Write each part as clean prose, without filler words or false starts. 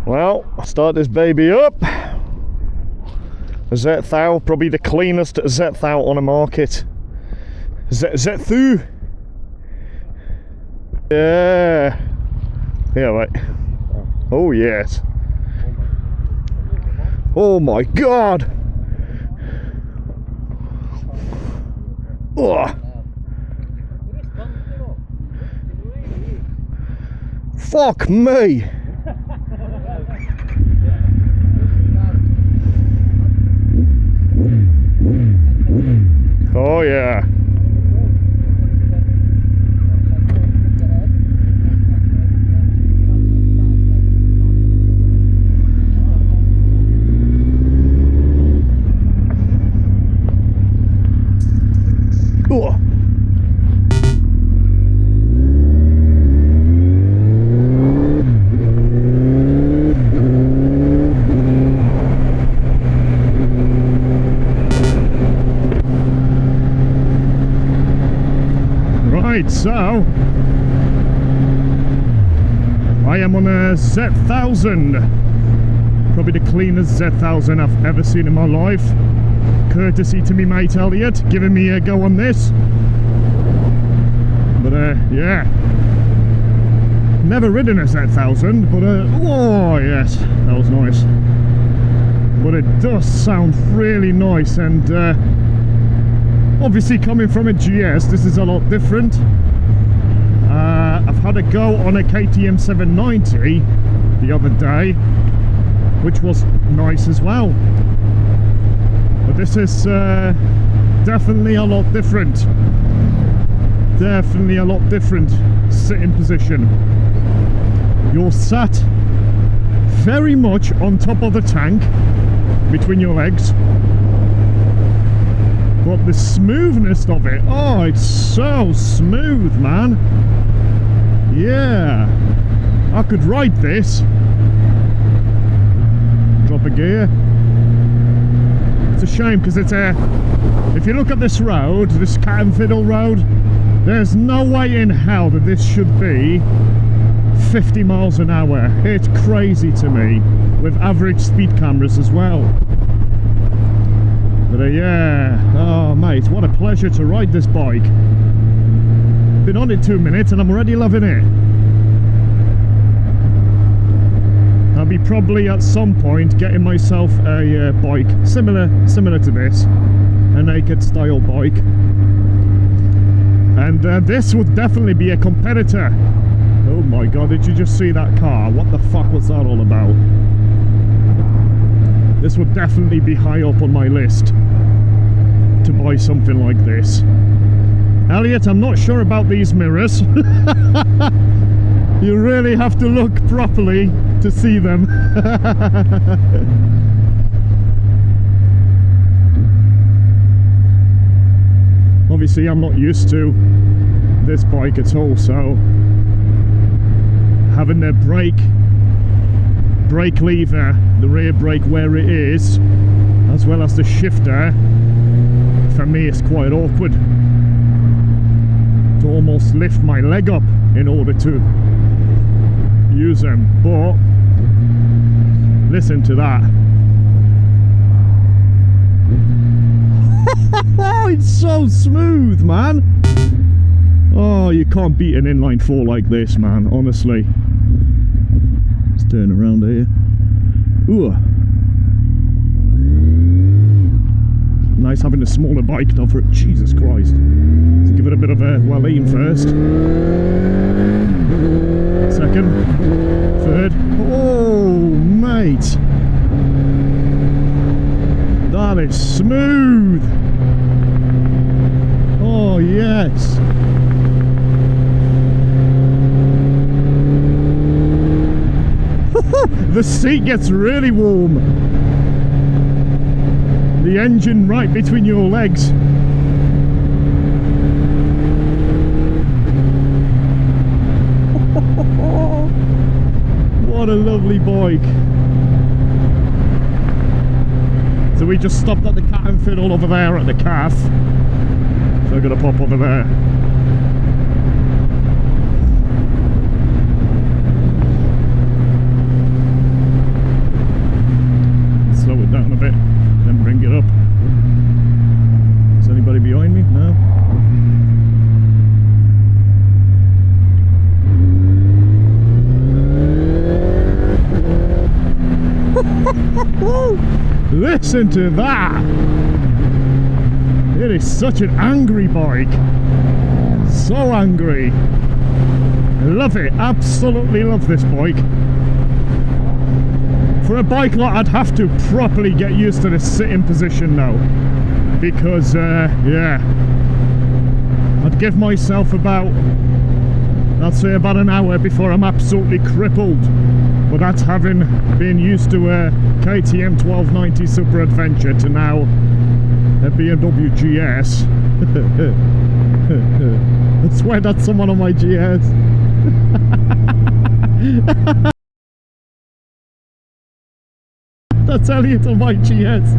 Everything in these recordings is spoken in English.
Well, start this baby up. A Z1000, probably the cleanest Z1000 on the market. Z1000. Yeah. Yeah, right. Oh yes. Oh my god. Oh. Fuck me. Oh yeah. Oh. Right, so I am on a Z1000, probably the cleanest Z1000 I've ever seen in my life. Courtesy to me mate Elliot, giving me a go on this. But yeah, never ridden a Z1000, but oh yes, that was nice. But it does sound really nice, and obviously coming from a GS, this is a lot different. I've had a go on a KTM 790 the other day, which was nice as well. But this is definitely a lot different. Definitely a lot different sitting position. You're sat very much on top of the tank, between your legs. But the smoothness of it, oh, it's so smooth, man. Yeah, I could ride this. Drop a gear. It's a shame because it's a, if you look at this road, this cat and fiddle road, there's no way in hell that this should be 50 miles an hour. It's crazy to me, with average speed cameras as well. But yeah, oh mate, what a pleasure to ride this bike. Been on it 2 minutes and I'm already loving it. I'll be probably at some point getting myself a bike similar to this, a naked style bike. And this would definitely be a competitor. Oh my god, did you just see that car? What the fuck was that all about? This would definitely be high up on my list to buy something like this. Elliot, I'm not sure about these mirrors. You really have to look properly to see them. Obviously, I'm not used to this bike at all, so having the brake lever, the rear brake where it is, as well as the shifter, for me it's quite awkward to almost lift my leg up in order to use them. But listen to that. It's so smooth, man. Oh, you can't beat an inline 4 like this, man, honestly. Let's turn around here. Ooh. Nice having a smaller bike though for it. Jesus Christ. Let's give it a bit of a well-aim first. Second. Third. Oh, mate. That is smooth. Oh, yes. The seat gets really warm. The engine right between your legs. What a lovely bike. So we just stopped at the cat and fiddle over there at the calf. So I'm gonna pop over there. Listen to that. It is such an angry bike. So angry. I love it. Absolutely love this bike. For a bike like I'd have to properly get used to the sitting position now. Because, yeah. I'd give myself about, I'd say about an hour before I'm absolutely crippled. But that's having been used to a KTM 1290 Super Adventure to now a BMW GS. I swear that's someone on my GS. That's Elliot on my GS.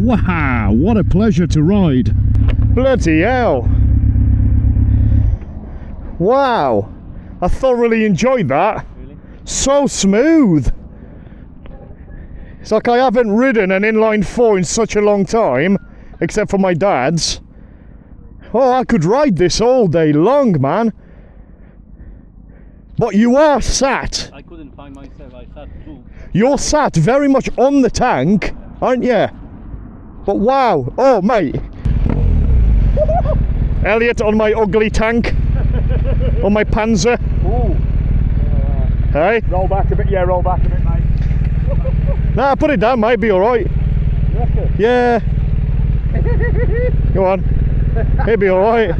Wow, what a pleasure to ride. Bloody hell. Wow, I thoroughly enjoyed that. Really? So smooth. It's like I haven't ridden an inline 4 in such a long time, except for my dad's. Oh, I could ride this all day long, man. But you are sat. I couldn't find myself, I sat through. You're sat very much on the tank, aren't you? But wow, oh mate. Elliot on my ugly tank. On my Panzer. Ooh. Hey? Roll back a bit, yeah, roll back a bit, mate. Nah, put it down, mate, be alright. Yeah. Go on. He'll be alright.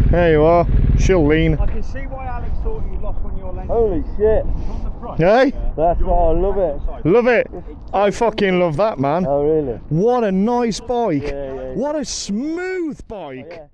There you are. She'll lean. I can see why Alex thought you lost when your length. Holy shit. Hey? That's why I love it. Love it. I fucking love that, man. Oh really? What a nice bike. Yeah. What a smooth bike. Yeah.